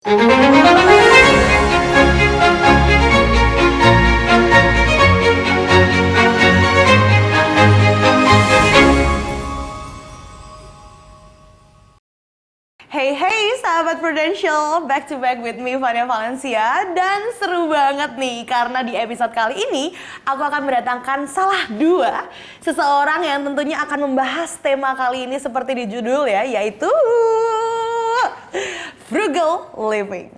Hey hey sahabat Prudential, back to back with me Vania Valencia. Dan seru banget nih karena di episode kali ini aku akan mendatangkan salah dua seseorang yang tentunya akan membahas tema kali ini seperti di judul ya, yaitu frugal living.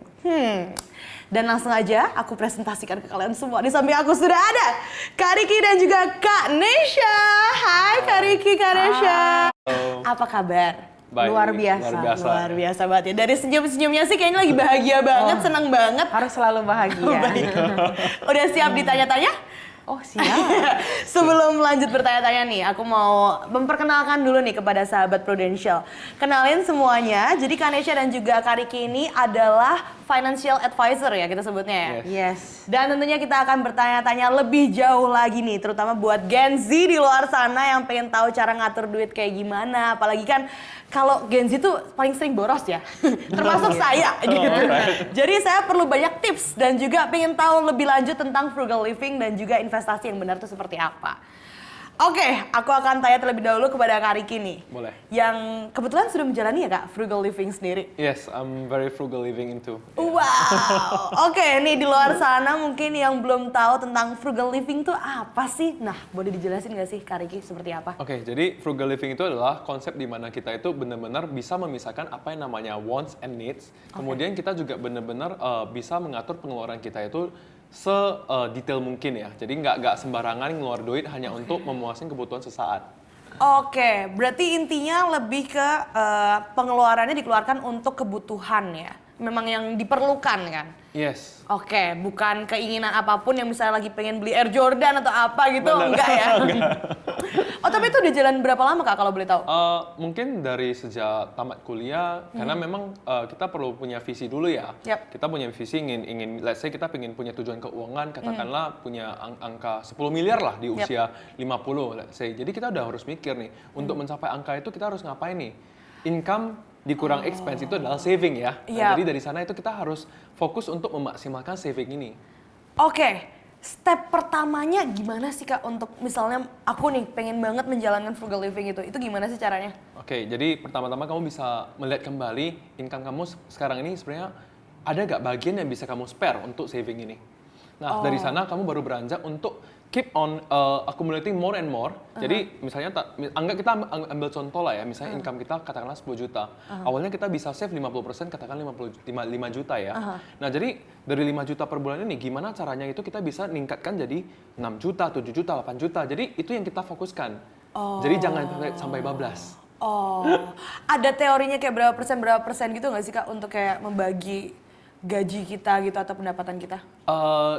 Dan langsung aja aku presentasikan ke kalian semua. Di samping aku sudah ada Kak Riki dan juga Kak Nesha. Hai Kak Riki, Kak Nesha. Apa kabar? Baik, Luar biasa. Luar biasa banget ya. Dari senyum-senyumnya sih kayaknya lagi bahagia banget, senang banget. Harus selalu bahagia. Baik. Udah siap ditanya-tanya? Oh siap. Sebelum lanjut bertanya-tanya nih, aku mau memperkenalkan dulu nih kepada sahabat Prudential. Kenalin semuanya, jadi Kanesha dan juga Kak Riki ini adalah financial advisor ya kita sebutnya ya. Yes. Dan tentunya kita akan bertanya-tanya lebih jauh lagi nih, terutama buat Gen Z di luar sana yang pengen tahu cara ngatur duit kayak gimana. Apalagi kan kalau Gen Z tuh paling sering boros ya, termasuk saya gitu. Jadi saya perlu banyak tips dan juga pengen tahu lebih lanjut tentang frugal living dan juga investasi yang benar itu seperti apa. Oke, aku akan tanya terlebih dahulu kepada Kak Riki nih. Boleh. Yang kebetulan sudah menjalani ya Kak, frugal living sendiri. Yes, I'm very frugal living into. Wow, oke nih di luar sana mungkin yang belum tahu tentang frugal living tuh apa sih? Nah, boleh dijelasin nggak sih Kak Riki seperti apa? Oke, jadi frugal living itu adalah konsep di mana kita itu benar-benar bisa memisahkan apa yang namanya wants and needs. Kemudian kita juga benar-benar bisa mengatur pengeluaran kita itu sedetail mungkin ya. Jadi nggak sembarangan ngeluar duit hanya untuk memuaskan kebutuhan sesaat. Oke, berarti intinya lebih ke pengeluarannya dikeluarkan untuk kebutuhan ya. Memang yang diperlukan kan? Yes. Oke, bukan keinginan apapun yang misalnya lagi pengen beli Air Jordan atau apa gitu, Bener. enggak ya? Oh, tapi itu udah jalan berapa lama Kak kalau boleh tahu? Mungkin dari sejak tamat kuliah, karena memang kita perlu punya visi dulu ya. Yap. Kita punya visi ingin let's say kita pengen punya tujuan keuangan, katakanlah punya angka 10 miliar lah di usia 50 let's say. Jadi kita udah harus mikir nih, untuk mencapai angka itu kita harus ngapain nih? Income dikurang expense itu adalah saving ya. Nah, Yap. jadi dari sana itu kita harus fokus untuk memaksimalkan saving ini. Oke, step pertamanya gimana sih Kak untuk misalnya aku nih pengen banget menjalankan frugal living itu gimana sih caranya? Oke, jadi pertama-tama kamu bisa melihat kembali income kamu sekarang ini sebenarnya ada nggak bagian yang bisa kamu spare untuk saving ini. Nah, dari sana kamu baru beranjak untuk keep on accumulating more and more. Jadi misalnya anggap kita ambil contoh lah ya, misalnya income kita katakanlah 10 juta. Awalnya kita bisa save 50%, katakan 5 juta ya. Nah, jadi dari 5 juta per bulan ini gimana caranya itu kita bisa ningkatkan jadi 6 juta, 7 juta, 8 juta. Jadi itu yang kita fokuskan. Jadi jangan sampai bablas. Oh, ada teorinya kayak berapa persen gitu nggak sih Kak untuk kayak membagi gaji kita gitu atau pendapatan kita?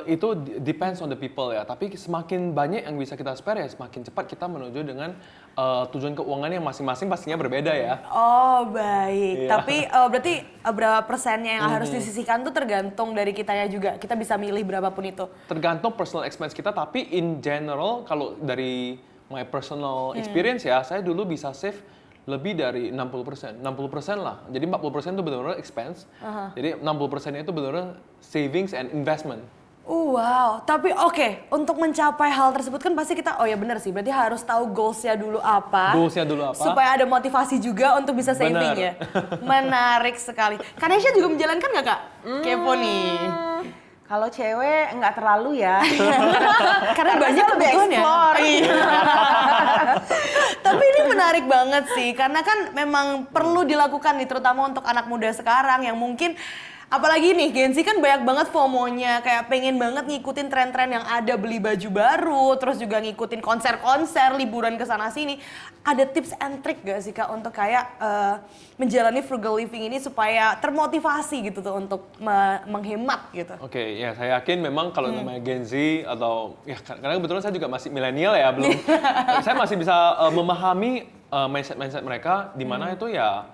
Itu depends on the people ya, tapi semakin banyak yang bisa kita spare ya semakin cepat kita menuju dengan tujuan keuangan yang masing-masing pastinya berbeda ya. Oh baik, Iya. tapi berarti berapa persennya yang harus disisihkan tuh tergantung dari kitanya juga, kita bisa milih berapapun itu? Tergantung personal expense kita, tapi in general kalau dari my personal experience ya, saya dulu bisa save lebih dari 60% lah. Jadi 40% itu benar-benar expense. Jadi 60%-nya itu benar-benar savings and investment. Wow, tapi oke, untuk mencapai hal tersebut kan pasti kita, oh ya benar sih, berarti harus tahu goals-nya dulu apa. Goals-nya dulu apa. Supaya ada motivasi juga untuk bisa saving Benar. ya. Menarik sekali. Kanesha juga menjalankan nggak Kak? Kepo nih. Kalau cewek nggak terlalu ya. Karena banyak lebih kebutuhan ya. explore. Iya. Tapi ini menarik banget sih, karena kan memang perlu dilakukan nih, terutama untuk anak muda sekarang yang mungkin apalagi nih Gen Z kan banyak banget FOMO-nya, kayak pengen banget ngikutin tren-tren yang ada, beli baju baru, terus juga ngikutin konser-konser, liburan ke sana sini. Ada tips and trick gak sih Kak untuk kayak menjalani frugal living ini supaya termotivasi gitu tuh untuk menghemat gitu? Oke, ya saya yakin memang kalau namanya Gen Z atau ya karena kebetulan saya juga masih milenial ya, belum saya masih bisa memahami mindset mereka di mana itu ya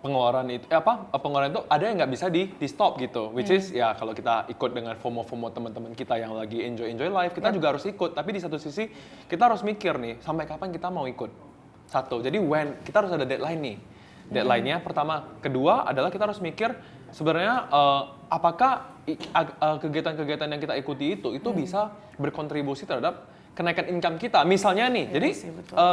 pengeluaran itu pengeluaran itu ada yang nggak bisa di stop gitu, which is ya kalau kita ikut dengan FOMO teman-teman kita yang lagi enjoy life, kita juga harus ikut, tapi di satu sisi kita harus mikir nih sampai kapan kita mau ikut. Satu, jadi kita harus ada deadline nih. Deadline-nya pertama, kedua adalah kita harus mikir sebenarnya apakah kegiatan-kegiatan yang kita ikuti itu bisa berkontribusi terhadap kenaikan income kita. Misalnya nih, jadi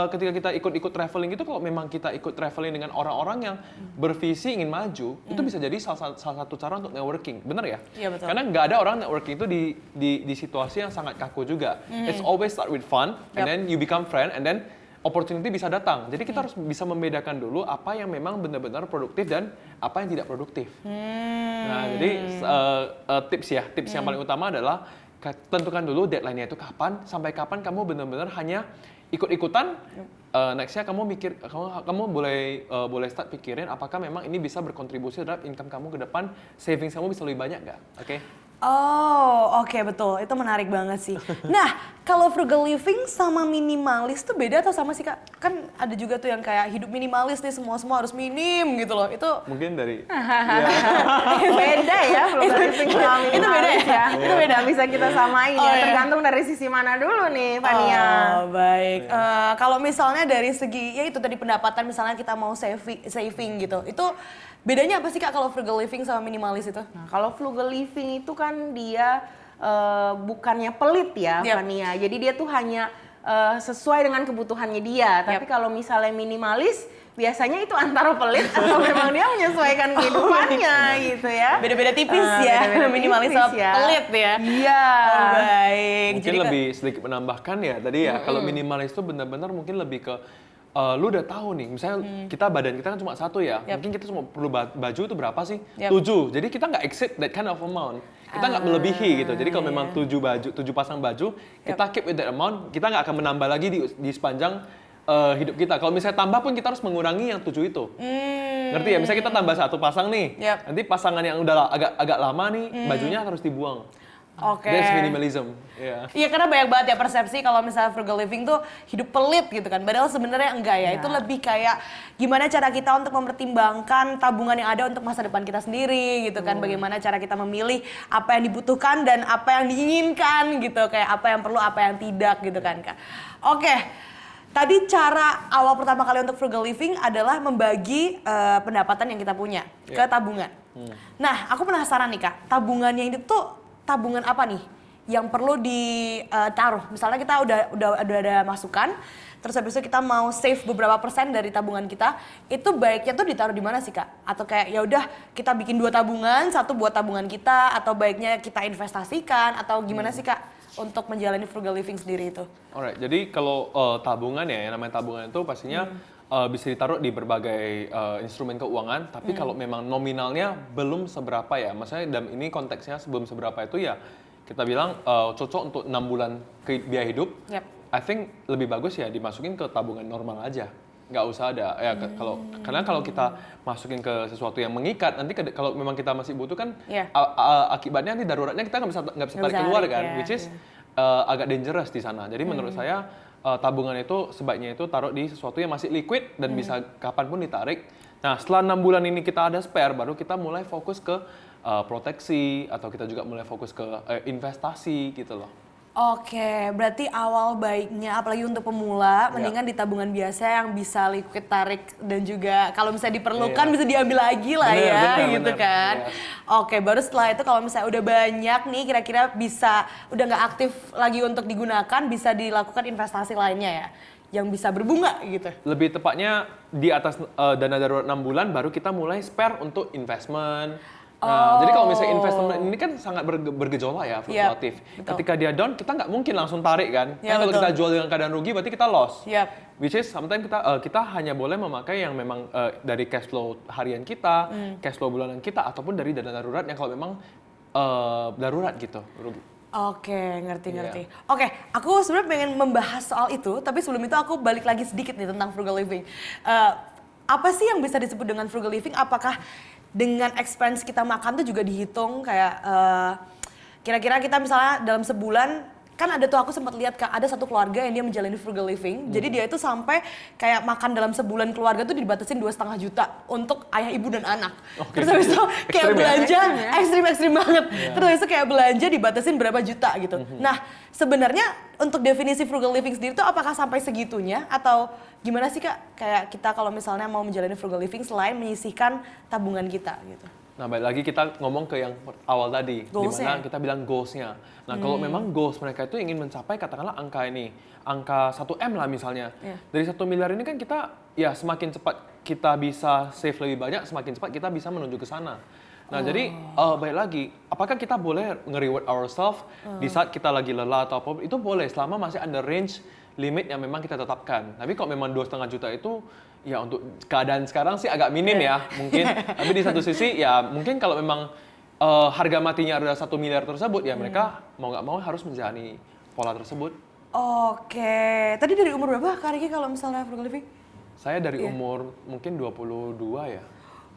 ketika kita ikut traveling itu, kalau memang kita ikut traveling dengan orang-orang yang bervisi ingin maju, itu bisa jadi salah satu cara untuk networking, bener ya? Iya, betul. Karena nggak ada orang networking itu di situasi yang sangat kaku juga. It's always start with fun, and then you become friend, and then opportunity bisa datang. Jadi kita harus bisa membedakan dulu apa yang memang benar-benar produktif dan apa yang tidak produktif. Nah, jadi tips yang paling utama adalah tentukan dulu deadline-nya itu kapan, sampai kapan kamu benar-benar hanya ikut-ikutan. Next-nya kamu boleh start pikirin apakah memang ini bisa berkontribusi terhadap income kamu ke depan, savings kamu bisa lebih banyak nggak? Oke? Oh, oke, betul. Itu menarik banget sih. Nah, kalau frugal living sama minimalis tuh beda atau sama sih, Kak? Kan ada juga tuh yang kayak hidup minimalis nih, semua harus minim gitu loh. Itu Mungkin dari Beda ya frugal living sama minimalis Itu beda ya? Itu beda. Nggak bisa kita samain Oh, ya, iya. tergantung dari sisi mana dulu nih Fania. Oh, baik. Kalau misalnya dari segi, ya itu tadi pendapatan, misalnya kita mau saving gitu, itu bedanya apa sih, Kak, kalau frugal living sama minimalis itu? Nah, kalau frugal living itu kan dia bukannya pelit ya, Yap. Fania. Jadi dia tuh hanya sesuai dengan kebutuhannya dia. Tapi kalau misalnya minimalis, biasanya itu antara pelit atau memang dia menyesuaikan kehidupannya gitu ya. Beda-beda tipis ya, Beda-beda minimalis tipis sama pelit ya. Iya. Oh, baik. mungkin lebih sedikit menambahkan ya tadi ya, kalau minimalis itu benar-benar mungkin lebih ke lu udah tahu nih, misalnya badan kita kan cuma satu ya, mungkin kita cuma perlu baju itu berapa sih? 7. Jadi kita nggak exceed that kind of amount. Kita nggak melebihi gitu. Jadi kalau memang 7 pasang baju, kita keep with that amount, kita nggak akan menambah lagi di sepanjang hidup kita. Kalau misalnya tambah pun kita harus mengurangi yang 7 itu. Ngerti ya? Misalnya kita tambah 1 pasang nih, nanti pasangan yang udah agak lama nih, bajunya harus dibuang. Oke. That's minimalism. Yeah. Iya, karena banyak banget ya persepsi kalau misalnya frugal living tuh hidup pelit gitu kan. Padahal sebenarnya enggak ya. Itu lebih kayak gimana cara kita untuk mempertimbangkan tabungan yang ada untuk masa depan kita sendiri gitu kan. Bagaimana cara kita memilih apa yang dibutuhkan dan apa yang diinginkan gitu. Kayak apa yang perlu, apa yang tidak gitu kan, Kak. Oke. Tadi cara awal pertama kali untuk frugal living adalah membagi pendapatan yang kita punya ke tabungan. Nah, aku penasaran nih, Kak. Tabungannya ini tuh tabungan apa nih yang perlu ditaruh? Misalnya kita udah ada masukan, terus habis itu kita mau save beberapa persen dari tabungan kita, itu baiknya tuh ditaruh di mana sih, Kak? Atau kayak ya udah kita bikin 2 tabungan, 1 buat tabungan kita, atau baiknya kita investasikan, atau gimana sih, Kak, untuk menjalani frugal living sendiri itu? Alright, jadi kalau tabungan ya, yang namanya tabungan itu pastinya bisa ditaruh di berbagai instrumen keuangan, tapi kalau memang nominalnya belum seberapa ya, maksudnya dalam ini konteksnya sebelum seberapa itu ya, kita bilang cocok untuk 6 bulan biaya hidup. I think lebih bagus ya dimasukin ke tabungan normal aja, nggak usah ada ya karena kalau kita masukin ke sesuatu yang mengikat, nanti kalau memang kita masih butuh kan akibatnya nanti daruratnya kita nggak bisa tarik keluar kan, which is agak dangerous di sana. Jadi menurut saya tabungan itu sebaiknya itu taruh di sesuatu yang masih liquid dan bisa kapanpun ditarik. Nah, setelah 6 bulan ini kita ada spare, baru kita mulai fokus ke proteksi, atau kita juga mulai fokus ke investasi gitu loh. Oke, berarti awal baiknya, apalagi untuk pemula, mendingan di tabungan biasa yang bisa liquid tarik dan juga kalau misalnya diperlukan bisa diambil lagi lah gitu kan. Yes. Oke, baru setelah itu kalau misalnya udah banyak nih, kira-kira bisa udah nggak aktif lagi untuk digunakan, bisa dilakukan investasi lainnya ya, yang bisa berbunga gitu. Lebih tepatnya di atas dana darurat 6 bulan, baru kita mulai spare untuk investment. Nah, jadi kalau misalnya investment ini kan sangat bergejolak ya, fluktuatif. Ketika dia down, kita nggak mungkin langsung tarik kan. Kan kalau kita jual dengan keadaan rugi, berarti kita loss. Which is sometimes kita hanya boleh memakai yang memang dari cash flow harian kita, cash flow bulanan kita, ataupun dari dana darurat yang kalau memang darurat gitu, rugi. Oke, ngerti. Oke, aku sebenarnya pengen membahas soal itu, tapi sebelum itu aku balik lagi sedikit nih tentang frugal living. Apa sih yang bisa disebut dengan frugal living? Apakah dengan expense kita makan tuh juga dihitung kayak kira-kira kita misalnya dalam sebulan, kan ada tuh aku sempat lihat, Kak, ada satu keluarga yang dia menjalani frugal living. Jadi dia itu sampai kayak makan dalam sebulan keluarga tuh dibatasin 2,5 juta untuk ayah, ibu, dan anak. Terus habis itu kayak belanja ekstrim banget. Terus habis itu kayak belanja dibatasin berapa juta gitu. Nah, sebenarnya untuk definisi frugal living sendiri tuh apakah sampai segitunya atau gimana sih, Kak? Kayak kita kalau misalnya mau menjalani frugal living selain menyisihkan tabungan kita gitu. Nah, balik lagi kita ngomong ke yang awal tadi, di Goals-nya. mana kita bilang goals-nya. Nah, kalau memang goals mereka itu ingin mencapai katakanlah angka ini, angka 1M lah misalnya. Dari 1 miliar ini kan kita, ya semakin cepat kita bisa save lebih banyak, semakin cepat kita bisa menuju ke sana. Nah, jadi balik lagi, apakah kita boleh nge-reward ourselves di saat kita lagi lelah atau apa, itu boleh selama masih under range limit yang memang kita tetapkan. Tapi kalau memang 2,5 juta itu, ya untuk keadaan sekarang sih agak minim ya, mungkin. Tapi di satu sisi, ya mungkin kalau memang harga matinya adalah 1 miliar tersebut, ya mereka mau nggak mau harus menjalani pola tersebut. Oke, tadi dari umur berapa Kak Riki kalau misalnya frugal living? Saya dari umur mungkin 22 ya.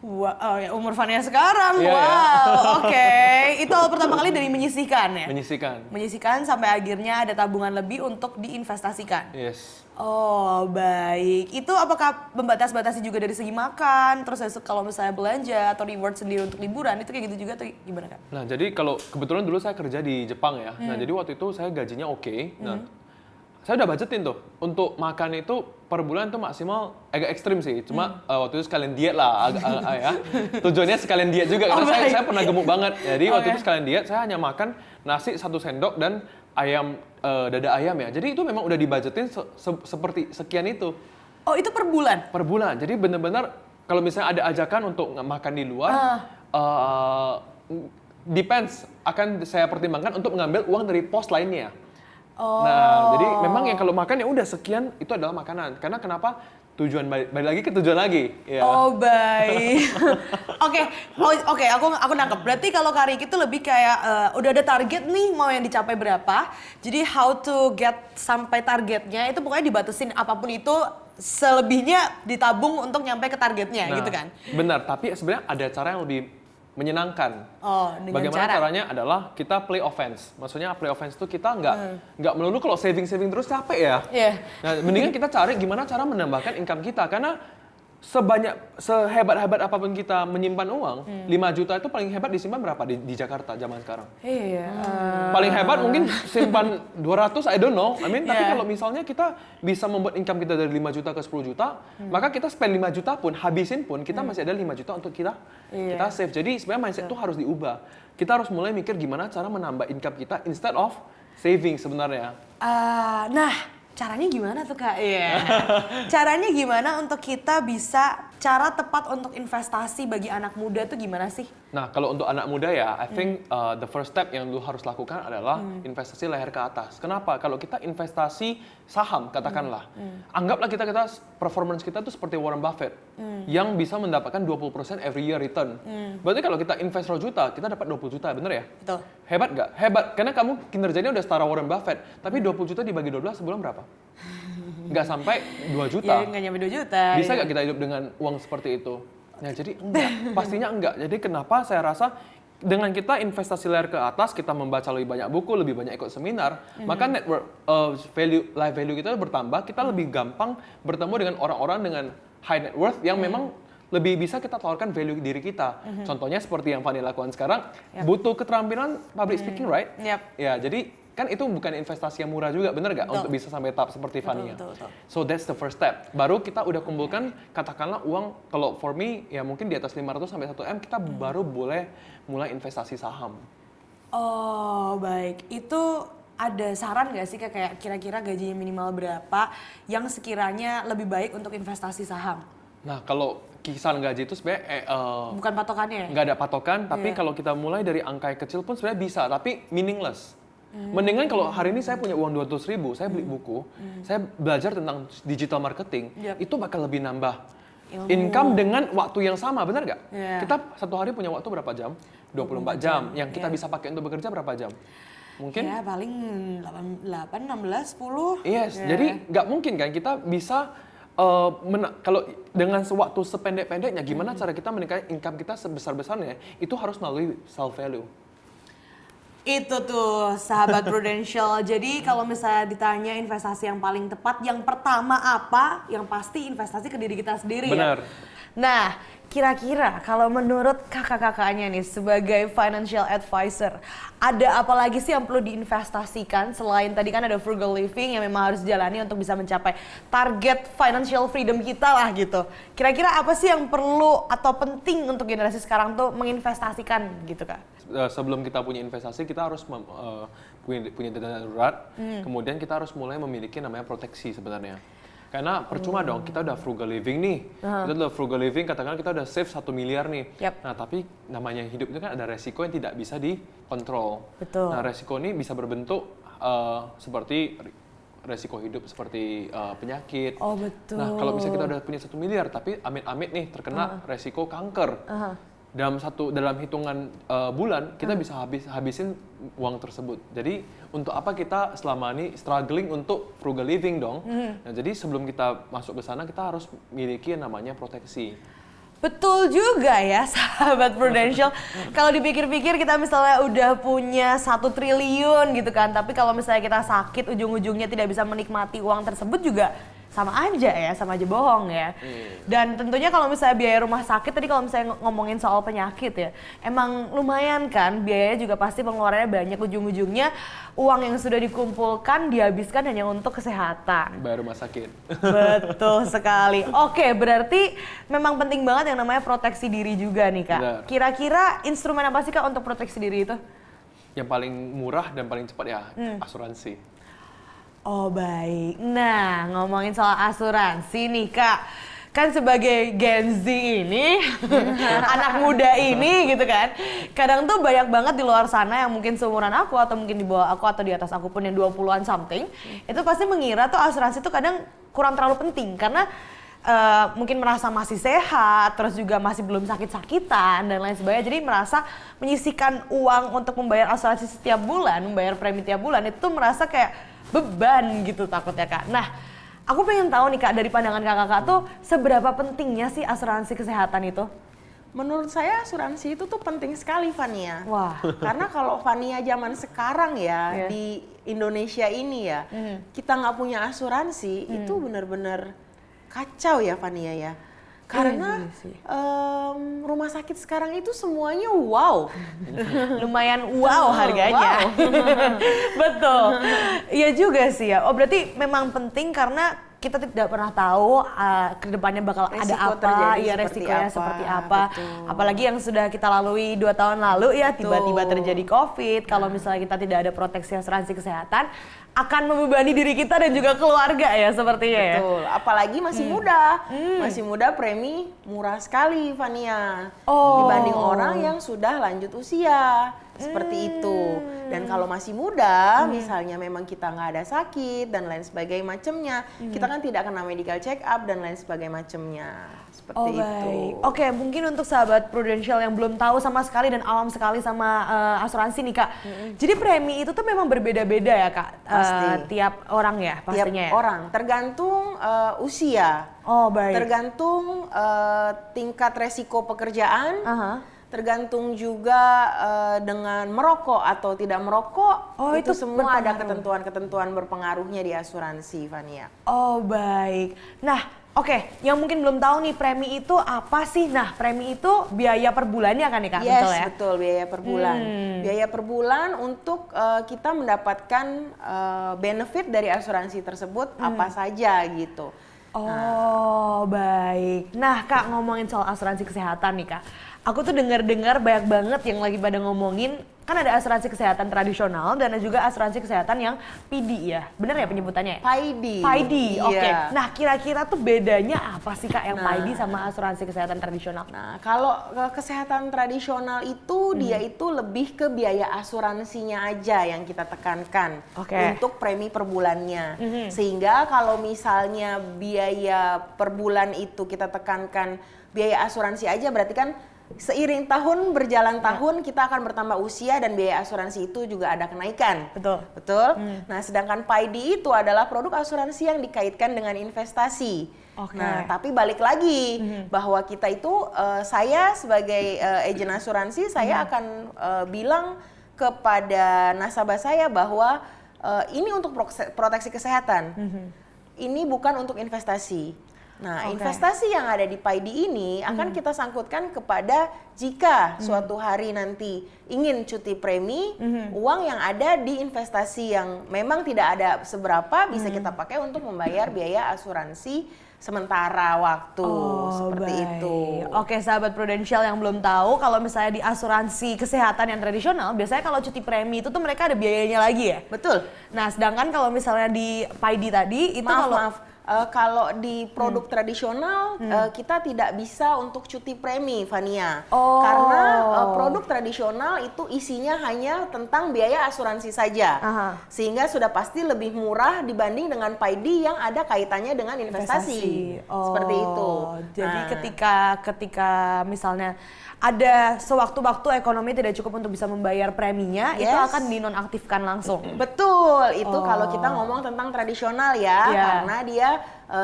Wah, oh ya umur Fania sekarang. Iya, Wow, oke. Itu awal pertama kali dari menyisihkan ya? Menyisihkan. Menyisihkan sampai akhirnya ada tabungan lebih untuk diinvestasikan. Yes. Oh, baik. Itu apakah membatas-batasi juga dari segi makan, terus kalau misalnya belanja atau reward sendiri untuk liburan, itu kayak gitu juga atau gimana Kak? Nah, jadi kalau kebetulan dulu saya kerja di Jepang ya. Nah, jadi waktu itu saya gajinya oke. Nah, saya udah budgetin tuh untuk makan itu per bulan tuh maksimal agak ekstrim sih. Cuma waktu itu sekalian diet lah ya. Tujuannya sekalian diet juga karena saya pernah gemuk banget. Jadi waktu itu sekalian diet saya hanya makan nasi 1 sendok dan ayam dada ayam ya. Jadi itu memang udah dibudgetin seperti sekian itu. Oh, itu per bulan? Per bulan. Jadi benar-benar kalau misalnya ada ajakan untuk makan di luar depends, akan saya pertimbangkan untuk mengambil uang dari pos lainnya. Nah, jadi memang yang kalau makan ya udah sekian itu adalah makanan. Karena kenapa? Tujuan balik lagi ke tujuan lagi. Ya. Oh, baik. Oke, aku nangkep. Berarti kalau Kak Riki itu lebih kayak udah ada target nih mau yang dicapai berapa. Jadi how to get sampai targetnya itu pokoknya dibatasin apapun itu, selebihnya ditabung untuk nyampe ke targetnya gitu kan. Benar, tapi sebenarnya ada cara yang lebih menyenangkan. Oh, dengan Bagaimana cara? caranya adalah kita play offense. Maksudnya play offense itu kita nggak melulu kalau saving terus capek ya. Iya. Nah, mendingan kita cari gimana cara menambahkan income kita, karena sehebat-hebat apapun kita menyimpan uang, 5 juta itu paling hebat disimpan berapa di Jakarta zaman sekarang? Iya. Paling hebat mungkin simpan 200, I don't know. Tapi kalau misalnya kita bisa membuat income kita dari 5 juta ke 10 juta, maka kita spend 5 juta pun, habisin pun, kita masih ada 5 juta untuk kita save. Jadi sebenarnya mindset itu harus diubah. Kita harus mulai mikir gimana cara menambah income kita instead of saving sebenarnya. Nah, caranya gimana tuh Kak? Iya. Caranya gimana untuk kita bisa cara tepat untuk investasi bagi anak muda tuh gimana sih? Nah, kalau untuk anak muda ya, I think the first step yang lu harus lakukan adalah investasi leher ke atas. Kenapa? Kalau kita investasi saham, katakanlah, anggaplah kita performance kita tuh seperti Warren Buffett, yang bisa mendapatkan 20% every year return. Berarti kalau kita invest 100 juta, kita dapat 20 juta, bener ya? Betul. Hebat nggak? Hebat, karena kamu kinerjanya udah setara Warren Buffett, tapi 20 juta dibagi 12 sebulan berapa? Nggak sampai 2 juta. Ya, nggak nyampe 2 juta. Bisa ya. nggak kita hidup dengan uang seperti itu? Nah, jadi enggak, pastinya enggak. Jadi kenapa saya rasa dengan kita investasi leher ke atas, kita membaca lebih banyak buku, lebih banyak ikut seminar, maka network life value kita bertambah, kita lebih gampang bertemu dengan orang-orang dengan high net worth yang memang lebih bisa kita tawarkan value diri kita. Contohnya seperti yang Fanny lakukan sekarang, butuh keterampilan public speaking, right? Yep. Ya, jadi kan itu bukan investasi yang murah juga, bener nggak? Untuk bisa sampai tahap seperti Fania. Betul. So that's the first step. Baru kita udah kumpulkan, katakanlah uang, kalau for me ya mungkin di atas 500 sampai 1M, kita baru boleh mulai investasi saham. Oh, baik. Itu ada saran nggak sih kayak kira-kira gajinya minimal berapa yang sekiranya lebih baik untuk investasi saham? Nah, kalau kisaran gaji itu sebenarnya Bukan patokannya ya? nggak ada patokan, tapi kalau kita mulai dari angka yang kecil pun sebenarnya bisa, tapi meaningless. Mendingan kalau hari ini saya punya uang 200.000, saya beli buku, saya belajar tentang digital marketing, itu bakal lebih nambah income dengan waktu yang sama, benar nggak? Kita satu hari punya waktu berapa jam? 24 jam. Yang kita bisa pakai untuk bekerja berapa jam? Mungkin? Ya paling 8, 16, 10. Yes, jadi nggak mungkin kan kita bisa kalau dengan waktu sependek-pendeknya, gimana cara kita meningkatkan income kita sebesar-besarnya, itu harus melalui self value. Itu tuh sahabat Prudential. Jadi kalau misalnya ditanya investasi yang paling tepat, yang pertama apa? Yang pasti investasi ke diri kita sendiri. Benar. Ya. Nah, kira-kira kalau menurut kakak-kakaknya nih sebagai financial advisor, ada apa lagi sih yang perlu diinvestasikan selain tadi kan ada frugal living yang memang harus dijalani untuk bisa mencapai target financial freedom kita lah gitu. Kira-kira apa sih yang perlu atau penting untuk generasi sekarang tuh menginvestasikan gitu Kak? Sebelum kita punya investasi, kita harus punya dana darurat. Kemudian kita harus mulai memiliki namanya proteksi sebenarnya. Karena percuma dong, kita udah frugal living nih. Kita udah frugal living, katakan kita udah save 1 miliar nih. Nah, tapi namanya hidup itu kan ada resiko yang tidak bisa dikontrol. Betul. Nah, resiko ini bisa berbentuk seperti resiko hidup seperti penyakit. Oh, betul. Nah, kalau misalnya kita udah punya 1 miliar, tapi amit-amit nih terkena resiko kanker. Dalam hitungan bulan kita bisa habisin uang tersebut. Jadi untuk apa kita selama ini struggling untuk frugal living dong? Nah, jadi sebelum kita masuk ke sana kita harus miliki yang namanya proteksi. Betul juga ya sahabat Prudential. Kalau dipikir-pikir kita misalnya udah punya 1 triliun gitu kan, tapi kalau misalnya kita sakit ujung-ujungnya tidak bisa menikmati uang tersebut juga sama aja bohong ya. Dan tentunya kalau misalnya biaya rumah sakit tadi kalau misalnya ngomongin soal penyakit ya, emang lumayan kan biayanya juga pasti pengeluarannya banyak, ujung-ujungnya uang yang sudah dikumpulkan dihabiskan hanya untuk kesehatan. Bayar rumah sakit. Betul sekali. Oke, berarti memang penting banget yang namanya proteksi diri juga nih Kak. Benar. Kira-kira instrumen apa sih Kak untuk proteksi diri itu? Yang paling murah dan paling cepat ya asuransi. Oh baik, nah ngomongin soal asuransi nih Kak, kan sebagai Gen Z ini, anak muda ini gitu kan, kadang tuh banyak banget di luar sana yang mungkin seumuran aku atau mungkin di bawah aku atau di atas aku pun yang 20-an something, itu pasti mengira tuh asuransi tuh kadang kurang terlalu penting karena mungkin merasa masih sehat, terus juga masih belum sakit-sakitan dan lain sebagainya. Jadi merasa menyisihkan uang untuk membayar asuransi setiap bulan, membayar premi tiap bulan itu merasa kayak beban gitu takutnya Kak. Nah, aku pengen tahu nih Kak dari pandangan kakak-kakak tuh seberapa pentingnya sih asuransi kesehatan itu? Menurut saya asuransi itu tuh penting sekali Fania. Wah. Karena kalau Fania zaman sekarang ya di Indonesia ini ya, kita nggak punya asuransi itu benar-benar kacau ya Fania ya. Karena rumah sakit sekarang itu semuanya wow. Lumayan wow harganya. Wow. Betul. Iya juga sih ya. Oh berarti memang penting karena kita tidak pernah tahu ke depannya bakal Resiko ada apa, terjadi ya resikonya seperti apa. Betul. Apalagi yang sudah kita lalui 2 tahun lalu ya tiba-tiba terjadi COVID. Kalau misalnya kita tidak ada proteksi asuransi kesehatan akan membebani diri kita dan juga keluarga ya sepertinya ya. Betul, apalagi masih muda. Masih muda premi murah sekali Fania. Dibanding orang yang sudah lanjut usia. Seperti itu. Dan kalau masih muda, misalnya memang kita nggak ada sakit dan lain sebagainya macamnya, kita kan tidak kena medical check up dan lain sebagainya macamnya. Seperti itu. Baik. Oke, mungkin untuk sahabat Prudential yang belum tahu sama sekali dan awam sekali sama asuransi nih Kak. Jadi premi itu tuh memang berbeda-beda ya Kak. Pasti. Tiap orang ya pastinya. Tiap ya? orang, tergantung usia. Oh baik. Tergantung tingkat resiko pekerjaan. Tergantung juga dengan merokok atau tidak merokok, Oh, itu semua ada berpengaruh. ketentuan-ketentuan berpengaruhnya di asuransi, Fania. Oh baik. Nah, oke, yang mungkin belum tahu nih premi itu apa sih? Nah, premi itu biaya per bulannya kan ya Kak? Yes, Betul ya? betul, biaya per bulan. Biaya per bulan untuk kita mendapatkan benefit dari asuransi tersebut apa saja gitu. Oh baik. Nah Kak, ngomongin soal asuransi kesehatan nih Kak. Aku tuh dengar-dengar banyak banget yang lagi pada ngomongin, kan ada asuransi kesehatan tradisional dan ada juga asuransi kesehatan yang PD ya. Bener ya penyebutannya? PAID. PAID, oke. Iya. Nah kira-kira tuh bedanya apa sih Kak yang PAID sama asuransi kesehatan tradisional? Nah, kalau kesehatan tradisional itu dia itu lebih ke biaya asuransinya aja yang kita tekankan untuk premi per bulannya. Sehingga kalau misalnya biaya per bulan itu kita tekankan biaya asuransi aja, berarti kan seiring tahun berjalan tahun kita akan bertambah usia dan biaya asuransi itu juga ada kenaikan. Betul. Nah, sedangkan PAID itu adalah produk asuransi yang dikaitkan dengan investasi. Nah, tapi balik lagi bahwa kita itu saya sebagai agen asuransi saya akan bilang kepada nasabah saya bahwa ini untuk proteksi kesehatan. Ini bukan untuk investasi. Nah, Oke. investasi yang ada di Paidi ini akan kita sangkutkan kepada jika suatu hari nanti ingin cuti premi, uang yang ada di investasi yang memang tidak ada seberapa bisa kita pakai untuk membayar biaya asuransi sementara waktu, seperti baik. itu. Oke, sahabat Prudential yang belum tahu, kalau misalnya di asuransi kesehatan yang tradisional, biasanya kalau cuti premi itu tuh mereka ada biayanya lagi ya? Betul. Nah, sedangkan kalau misalnya di Paidi tadi, itu Maaf, kalau di produk tradisional kita tidak bisa untuk cuti premi, Fania. Oh. Karena produk tradisional itu isinya hanya tentang biaya asuransi saja. Aha. Sehingga sudah pasti lebih murah dibanding dengan Paidi yang ada kaitannya dengan investasi. Seperti itu. Jadi Nah. ketika misalnya ada sewaktu-waktu ekonomi tidak cukup untuk bisa membayar preminya, itu Yes. akan dinonaktifkan langsung. Betul, itu kalau kita ngomong tentang tradisional ya, Iya. karena dia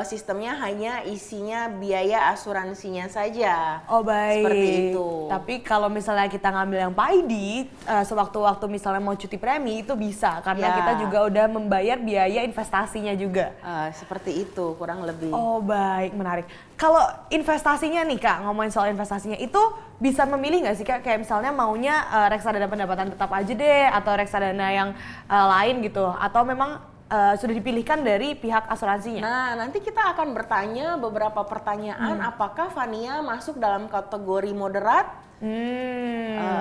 sistemnya hanya isinya biaya asuransinya saja. Oh baik. Seperti itu. Tapi kalau misalnya kita ngambil yang Paidi, sewaktu-waktu misalnya mau cuti premi itu bisa karena Ya. kita juga udah membayar biaya investasinya juga. Seperti itu kurang lebih. Oh baik, menarik. Kalau investasinya nih Kak, ngomongin soal investasinya itu bisa memilih nggak sih Kak? Kayak misalnya maunya reksadana pendapatan tetap aja deh, atau reksadana yang lain gitu, atau memang sudah dipilihkan dari pihak asuransinya? Nah, nanti kita akan bertanya beberapa pertanyaan apakah Fania masuk dalam kategori moderat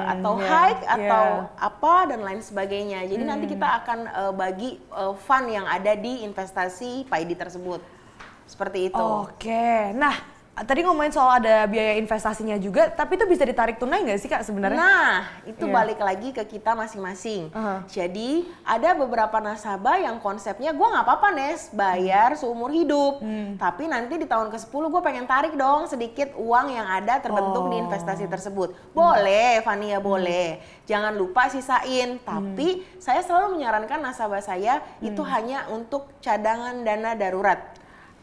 atau high atau apa dan lain sebagainya. Jadi nanti kita akan bagi fund yang ada di investasi Paidi tersebut. Seperti itu. Oke, nah tadi ngomongin soal ada biaya investasinya juga, tapi itu bisa ditarik tunai nggak sih Kak sebenarnya? Nah, itu Iya. balik lagi ke kita masing-masing. Jadi, ada beberapa nasabah yang konsepnya gue nggak apa-apa Nes, bayar seumur hidup. Tapi nanti di tahun ke-10 gue pengen tarik dong sedikit uang yang ada terbentuk di investasi tersebut. Boleh, Fania boleh. Jangan lupa sisain. Tapi, saya selalu menyarankan nasabah saya itu hanya untuk cadangan dana darurat.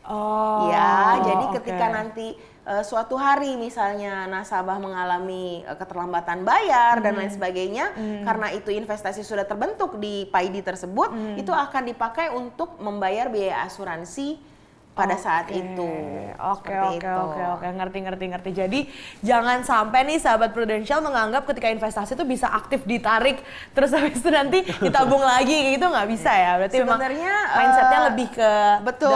Oh, Ya, jadi oke. ketika nanti suatu hari misalnya nasabah mengalami keterlambatan bayar dan lain sebagainya, karena itu investasi sudah terbentuk di Paidi tersebut, itu akan dipakai untuk membayar biaya asuransi pada saat itu. Oke, Seperti itu. oke, ngerti. Jadi jangan sampai nih sahabat Prudential menganggap ketika investasi itu bisa aktif ditarik, terus habis itu nanti ditabung lagi, gitu nggak bisa ya? Berarti memang Sebenarnya mindsetnya lebih ke betul,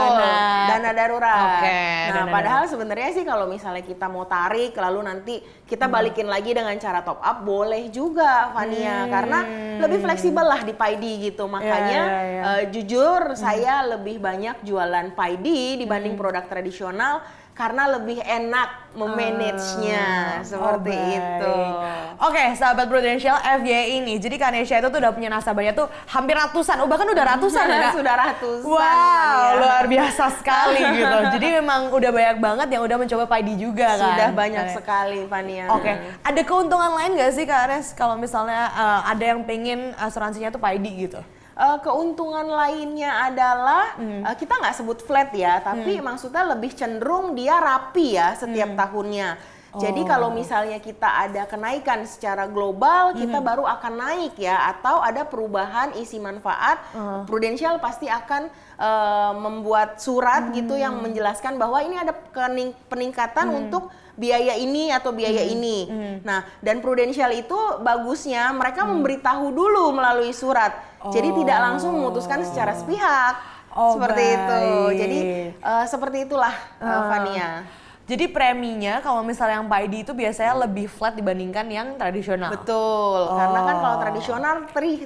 dana darurat. Oke, Nah, dana padahal sebenarnya sih kalau misalnya kita mau tarik lalu nanti kita balikin lagi dengan cara top up boleh juga, Fania, karena lebih fleksibel lah di Paidi gitu. Makanya jujur saya lebih banyak jualan Paidi dibanding produk tradisional karena lebih enak memanage-nya seperti baik. itu. Oke, sahabat Prudential FYI ini. Jadi Kanesha itu tuh udah punya nasabahnya tuh hampir ratusan. Oh, bahkan udah ratusan ya, Kak? Sudah ratusan. Wow, Fania. luar biasa sekali gitu. Jadi memang udah banyak banget yang udah mencoba Paidi juga kan. Sudah banyak sekali, Fania. Oke, ada keuntungan lain nggak sih Kak Anes kalau misalnya ada yang pengen asuransinya tuh Paidi gitu? Keuntungan lainnya adalah kita nggak sebut flat ya, tapi maksudnya lebih cenderung dia rapi ya setiap tahunnya. Jadi kalau misalnya kita ada kenaikan secara global, kita baru akan naik ya, atau ada perubahan isi manfaat, Prudential pasti akan membuat surat gitu yang menjelaskan bahwa ini ada peningkatan untuk biaya ini atau biaya ini. Nah, dan Prudential itu bagusnya mereka memberitahu dulu melalui surat. Jadi tidak langsung memutuskan secara sepihak. Seperti itu. Jadi seperti itulah Fania. Jadi preminya kalau misalnya yang Paidi itu biasanya lebih flat dibandingkan yang tradisional. Betul, karena kan kalau tradisional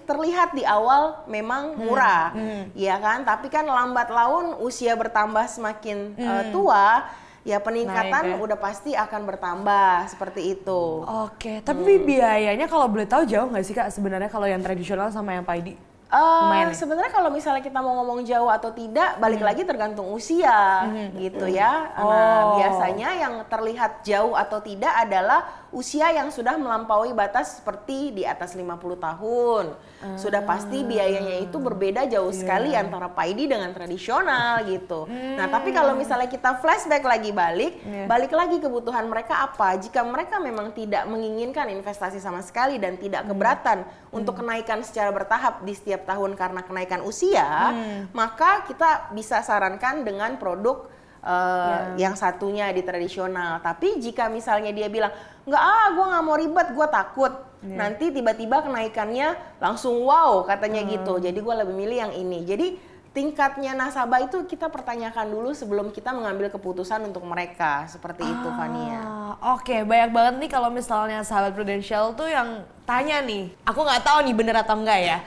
terlihat di awal memang murah, ya kan? Tapi kan lambat laun usia bertambah semakin tua, ya peningkatan Naik ya. udah pasti akan bertambah seperti itu. Oke, tapi biayanya kalau boleh tahu jauh nggak sih Kak sebenarnya kalau yang tradisional sama yang Paidi? Lumayan ya? Sebenarnya kalau misalnya kita mau ngomong jauh atau tidak, balik lagi tergantung usia, gitu ya. Nah, biasanya yang terlihat jauh atau tidak adalah usia yang sudah melampaui batas seperti di atas 50 tahun. Sudah pasti biayanya itu berbeda jauh sekali antara Paidi dengan tradisional gitu. Nah, tapi kalau misalnya kita flashback lagi balik lagi kebutuhan mereka apa? Jika mereka memang tidak menginginkan investasi sama sekali dan tidak keberatan untuk kenaikan secara bertahap di setiap tahun karena kenaikan usia, maka kita bisa sarankan dengan produk yang satunya di tradisional. Tapi jika misalnya dia bilang, nggak gue nggak mau ribet, gue takut. Nanti tiba-tiba kenaikannya langsung wow katanya gitu. Jadi gue lebih milih yang ini. Jadi tingkatnya nasabah itu kita pertanyakan dulu sebelum kita mengambil keputusan untuk mereka. Seperti itu, Fania. Oke, banyak banget nih kalau misalnya sahabat Prudential tuh yang tanya nih, aku nggak tahu nih bener atau enggak ya.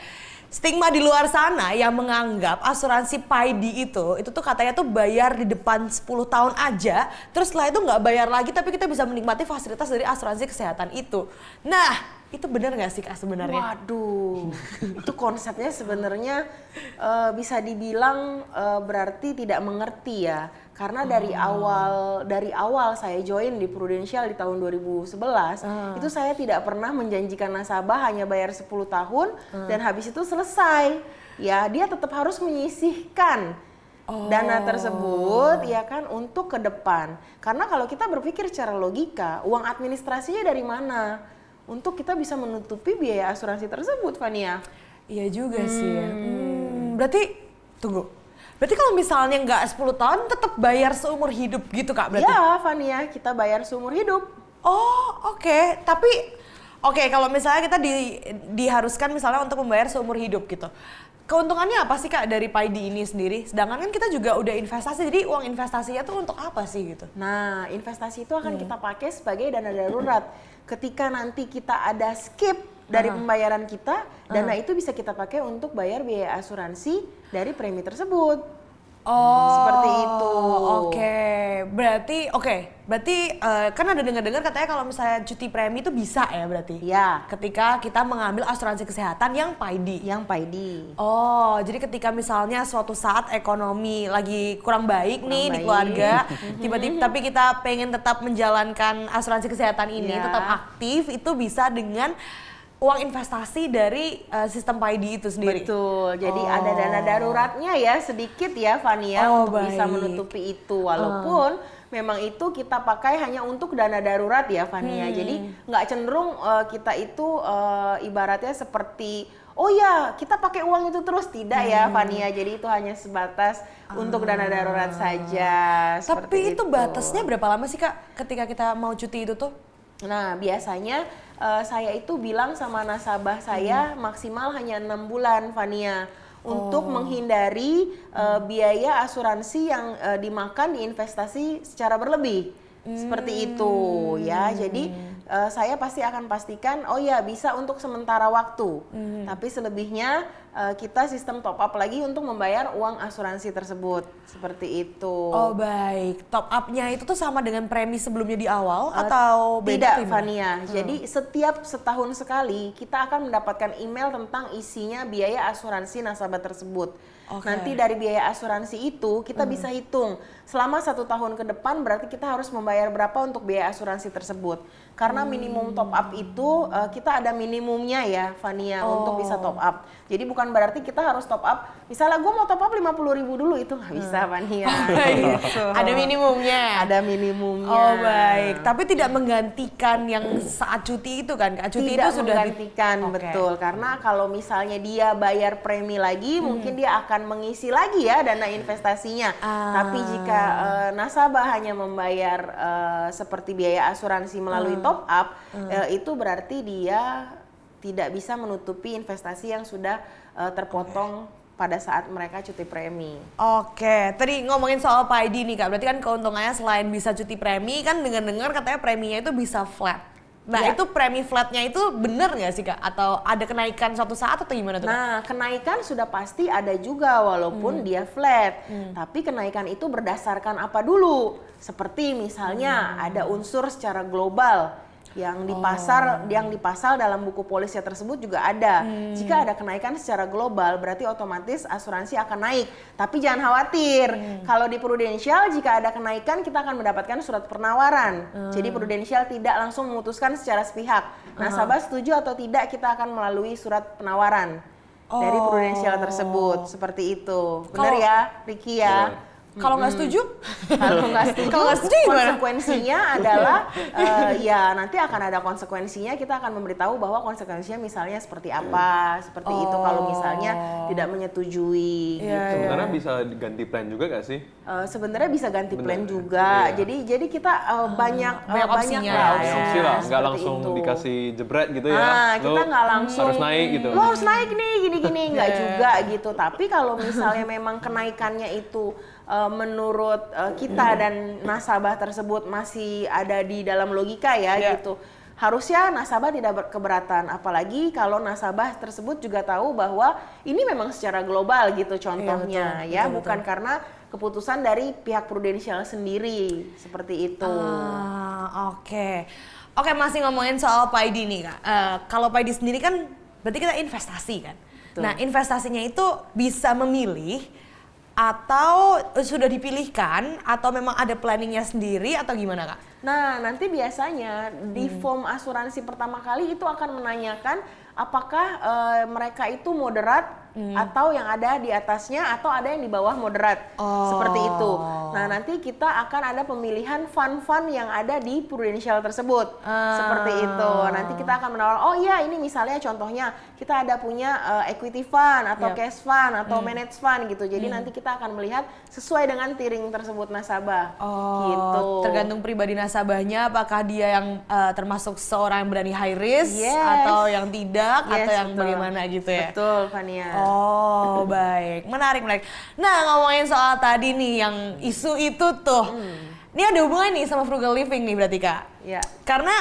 Stigma di luar sana yang menganggap asuransi PAIDI itu tuh katanya tuh bayar di depan 10 tahun aja, terus setelah itu nggak bayar lagi tapi kita bisa menikmati fasilitas dari asuransi kesehatan itu. Nah, itu benar nggak sih Kak sebenarnya? Waduh, itu konsepnya sebenarnya bisa dibilang berarti tidak mengerti ya. Karena dari awal saya join di Prudential di tahun 2011, itu saya tidak pernah menjanjikan nasabah hanya bayar 10 tahun dan habis itu selesai. Ya, dia tetap harus menyisihkan dana tersebut ya kan untuk ke depan. Karena kalau kita berpikir secara logika, uang administrasinya dari mana? Untuk kita bisa menutupi biaya asuransi tersebut, Fania. Iya juga sih ya. Berarti, tunggu. Berarti kalau misalnya nggak 10 tahun tetap bayar seumur hidup gitu Kak berarti? Ya, Fania, kita bayar seumur hidup. Oh, oke. Tapi, kalau misalnya kita diharuskan misalnya untuk membayar seumur hidup gitu. Keuntungannya apa sih Kak dari PAIDI ini sendiri? Sedangkan kan kita juga udah investasi, jadi uang investasinya tuh untuk apa sih gitu? Nah, investasi itu akan kita pakai sebagai dana darurat. Ketika nanti kita ada skip dari pembayaran kita, dana itu bisa kita pakai untuk bayar biaya asuransi dari premi tersebut. Seperti itu. Berarti kan ada dengar-dengar katanya kalau misalnya cuti premi itu bisa ya berarti? Ya. Ketika kita mengambil asuransi kesehatan yang PAIDI. Yang PAIDI. Oh, jadi ketika misalnya suatu saat ekonomi lagi kurang baik nih di keluarga, tiba-tiba tapi kita pengen tetap menjalankan asuransi kesehatan ini, tetap aktif, itu bisa dengan uang investasi dari sistem PAIDI itu sendiri. Betul. Jadi ada dana daruratnya ya sedikit ya Fania untuk bisa menutupi itu. Walaupun memang itu kita pakai hanya untuk dana darurat ya Fania. Jadi nggak cenderung kita itu ibaratnya seperti oh ya kita pakai uang itu terus, tidak ya Fania. Jadi itu hanya sebatas untuk dana darurat saja. Tapi itu batasnya berapa lama sih Kak ketika kita mau cuti itu tuh? Nah, biasanya saya itu bilang sama nasabah saya maksimal hanya 6 bulan, Fania, untuk menghindari biaya asuransi yang dimakan di investasi secara berlebih. Seperti itu ya. Jadi saya pasti akan pastikan oh ya bisa untuk sementara waktu. Tapi selebihnya kita sistem top up lagi untuk membayar uang asuransi tersebut. Seperti itu. Oh baik. Top up-nya itu tuh sama dengan premi sebelumnya di awal atau beda? Tidak, Fania. Jadi setiap setahun sekali kita akan mendapatkan email tentang isinya biaya asuransi nasabah tersebut. Nanti dari biaya asuransi itu kita bisa hitung selama 1 tahun ke depan berarti kita harus membayar berapa untuk biaya asuransi tersebut. Karena minimum top up itu kita ada minimumnya ya Fania untuk bisa top up. Jadi bukan berarti kita harus top up. Misalnya gue mau top up 50.000 dulu itu nggak bisa Fania. Ada minimumnya. Ada minimumnya. Oh baik. Tapi tidak menggantikan yang saat cuti itu kan? Kak? Cuti tidak itu sudah menggantikan betul. Karena kalau misalnya dia bayar premi lagi mungkin dia akan mengisi lagi ya dana investasinya. Tapi jika nasabah hanya membayar seperti biaya asuransi melalui top up, itu berarti dia tidak bisa menutupi investasi yang sudah terpotong pada saat mereka cuti premi. Oke, tadi ngomongin soal PAIDI nih Kak, berarti kan keuntungannya selain bisa cuti premi, kan dengar-dengar katanya preminya itu bisa flat. Nah itu premi flatnya itu bener nggak sih Kak? Atau ada kenaikan suatu saat atau gimana tuh Kak? Nah kenaikan sudah pasti ada juga walaupun dia flat. Tapi kenaikan itu berdasarkan apa dulu? Seperti misalnya ada unsur secara global yang dipasal dalam buku polisnya tersebut juga ada. Jika ada kenaikan secara global berarti otomatis asuransi akan naik. Tapi jangan khawatir. Kalau di Prudential jika ada kenaikan kita akan mendapatkan surat penawaran. Jadi Prudential tidak langsung memutuskan secara sepihak. Nasabah setuju atau tidak kita akan melalui surat penawaran dari Prudential tersebut. Seperti itu. Benar ya Ricky ya? Kalau nggak setuju? Kalau nggak setuju, Kalau nggak setuju gimana? konsekuensinya adalah ya nanti akan ada konsekuensinya. Kita akan memberitahu bahwa konsekuensinya misalnya seperti apa, seperti itu kalau misalnya tidak menyetujui. Iya, Gitu. Sebenarnya bisa ganti plan juga gak sih? Sebenarnya bisa ganti plan juga. Iya. Jadi kita banyak Banyak opsinya lah ya. Ada opsi lah, nggak seperti langsung itu. dikasih jebret gitu ya. Kita nggak langsung harus naik gitu. Lo harus naik nih gini-gini nggak juga gitu. Tapi kalau misalnya memang kenaikannya itu menurut kita dan nasabah tersebut masih ada di dalam logika ya gitu. Harusnya nasabah tidak keberatan, apalagi kalau nasabah tersebut juga tahu bahwa ini memang secara global gitu contohnya betul. bukan karena keputusan dari pihak prudensial sendiri seperti itu. Oke, masih ngomongin soal PAID nih Kak. Kalau PAID sendiri kan berarti kita investasi kan. Betul. Nah, investasinya itu bisa memilih atau sudah dipilihkan atau memang ada planningnya sendiri atau gimana Kak? Nah, nanti biasanya di form asuransi pertama kali itu akan menanyakan apakah mereka itu moderat atau yang ada di atasnya atau ada yang di bawah moderat. Seperti itu. Nah, nanti kita akan ada pemilihan fund-fund yang ada di prudensial tersebut. Seperti itu. Nanti kita akan menawarkan, oh iya ini misalnya contohnya kita ada punya equity fund atau cash fund atau managed fund gitu. Jadi nanti kita akan melihat sesuai dengan tiering tersebut nasabah. Gitu. Tergantung pribadi nasabahnya, apakah dia yang termasuk seorang yang berani high risk Yes. atau yang tidak atau yang betul. bagaimana gitu ya? Betul, Fania. Oh, baik. Menarik. Nah, ngomongin soal tadi nih yang isu itu tuh. Ini ada hubungan nih sama frugal living nih berarti Kak? Ya. Karena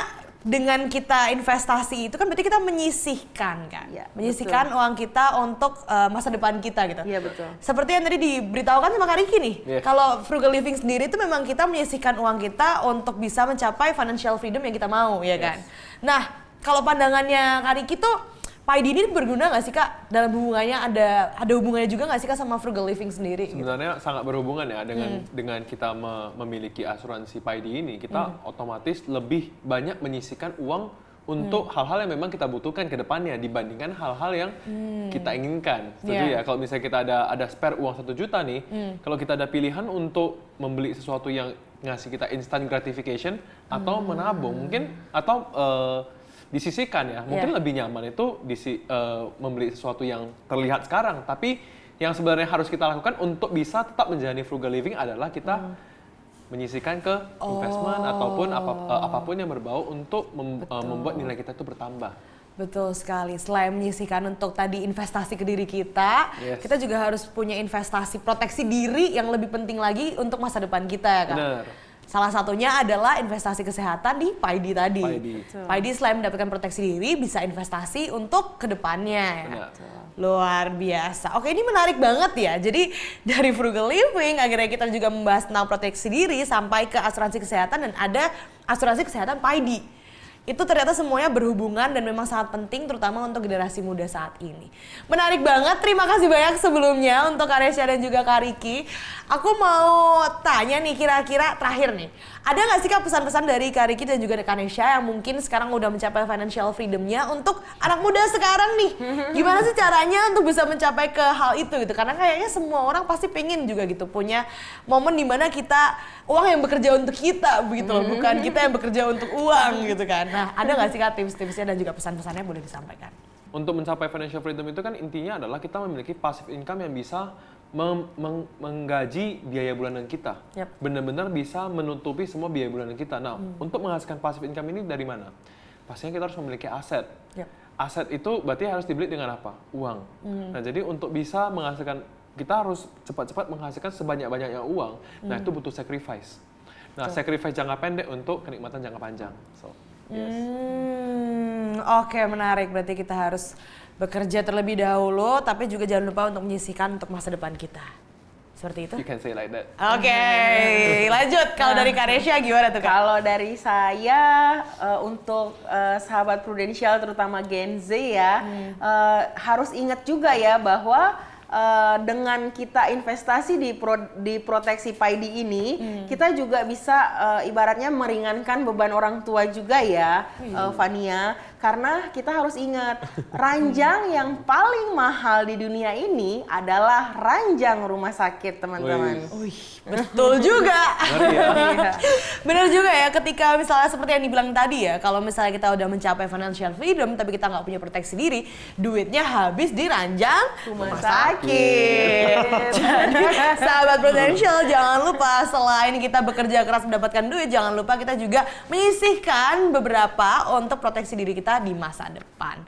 dengan kita investasi itu kan berarti kita menyisihkan kan? Ya, menyisihkan uang kita untuk masa depan kita gitu. Iya, betul. Seperti yang tadi diberitahukan sama Kak Riki nih. Iya. Kalau frugal living sendiri itu memang kita menyisihkan uang kita untuk bisa mencapai financial freedom yang kita mau, ya kan? Nah, kalau pandangannya Kak Riki tuh PAID ini berguna nggak sih Kak? Dalam hubungannya ada hubungannya juga nggak sih Kak sama frugal living sendiri? Gitu? Sebenarnya sangat berhubungan ya dengan kita memiliki asuransi PAID ini, kita otomatis lebih banyak menyisihkan uang untuk hal-hal yang memang kita butuhkan ke depannya dibandingkan hal-hal yang kita inginkan. Setuju ya? Kalau misalnya kita ada spare uang 1 juta nih, kalau kita ada pilihan untuk membeli sesuatu yang ngasih kita instant gratification atau menabung mungkin atau disisihkan ya, mungkin lebih nyaman itu membeli sesuatu yang terlihat sekarang, tapi yang sebenarnya harus kita lakukan untuk bisa tetap menjalani frugal living adalah kita menyisihkan ke investment ataupun apapun yang berbau untuk membuat nilai kita itu bertambah. Betul sekali. Selain menyisihkan untuk tadi investasi ke diri kita, kita juga harus punya investasi proteksi diri yang lebih penting lagi untuk masa depan kita ya Kak. Bener. Salah satunya adalah investasi kesehatan di PAID tadi. PAID selain mendapatkan proteksi diri, bisa investasi untuk kedepannya. Ya. Luar biasa. Oke, ini menarik banget ya. Jadi dari frugal living, akhirnya kita juga membahas tentang proteksi diri sampai ke asuransi kesehatan dan ada asuransi kesehatan PAID. Itu ternyata semuanya berhubungan dan memang sangat penting terutama untuk generasi muda saat ini. Menarik banget, terima kasih banyak sebelumnya untuk Karesya dan juga Kak Riki. Aku mau tanya nih kira-kira terakhir nih, ada nggak sih Kak pesan-pesan dari Kak Riki dan juga Karesya yang mungkin sekarang udah mencapai financial freedom-nya untuk anak muda sekarang nih? Gimana sih caranya untuk bisa mencapai ke hal itu gitu? Karena kayaknya semua orang pasti pengen juga gitu punya momen dimana kita uang yang bekerja untuk kita begitu loh, bukan kita yang bekerja untuk uang gitu kan. Nah, ada nggak sih Kak tips-tipsnya dan juga pesan-pesannya boleh disampaikan? Untuk mencapai financial freedom itu kan intinya adalah kita memiliki passive income yang bisa menggaji biaya bulanan kita. Benar-benar bisa menutupi semua biaya bulanan kita. Nah, untuk menghasilkan passive income ini dari mana? Pastinya kita harus memiliki aset. Aset itu berarti harus dibeli dengan apa? Uang. Nah, jadi untuk bisa menghasilkan, kita harus cepat-cepat menghasilkan sebanyak-banyaknya uang. Nah, itu butuh sacrifice. Nah, sacrifice jangka pendek untuk kenikmatan jangka panjang. So, Oke, menarik. Berarti kita harus bekerja terlebih dahulu, tapi juga jangan lupa untuk menyisihkan untuk masa depan kita. Seperti itu? You can say like that. Oke, lanjut. Kalau dari Karesya gimana tuh Kak? Kalau dari saya untuk sahabat prudensial terutama Gen Z ya, harus ingat juga ya bahwa dengan kita investasi di proteksi PAID ini, kita juga bisa ibaratnya meringankan beban orang tua juga ya, Fania. Karena kita harus ingat, ranjang yang paling mahal di dunia ini adalah ranjang rumah sakit, teman-teman. Wih, betul juga. Iya. Bener juga ya, ketika misalnya seperti yang dibilang tadi ya, kalau misalnya kita udah mencapai financial freedom tapi kita nggak punya proteksi diri, duitnya habis di ranjang rumah sakit. Jadi sahabat Prudential, jangan lupa selain kita bekerja keras mendapatkan duit, jangan lupa kita juga menyisihkan beberapa untuk proteksi diri kita di masa depan.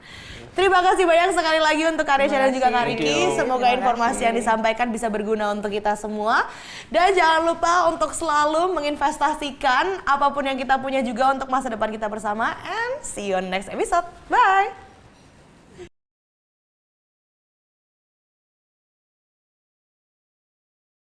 Terima kasih banyak sekali lagi untuk Karesha dan juga Kak Ricky. Semoga informasi yang disampaikan bisa berguna untuk kita semua. Dan jangan lupa untuk selalu menginvestasikan apapun yang kita punya juga untuk masa depan kita bersama. And see you on next episode. Bye!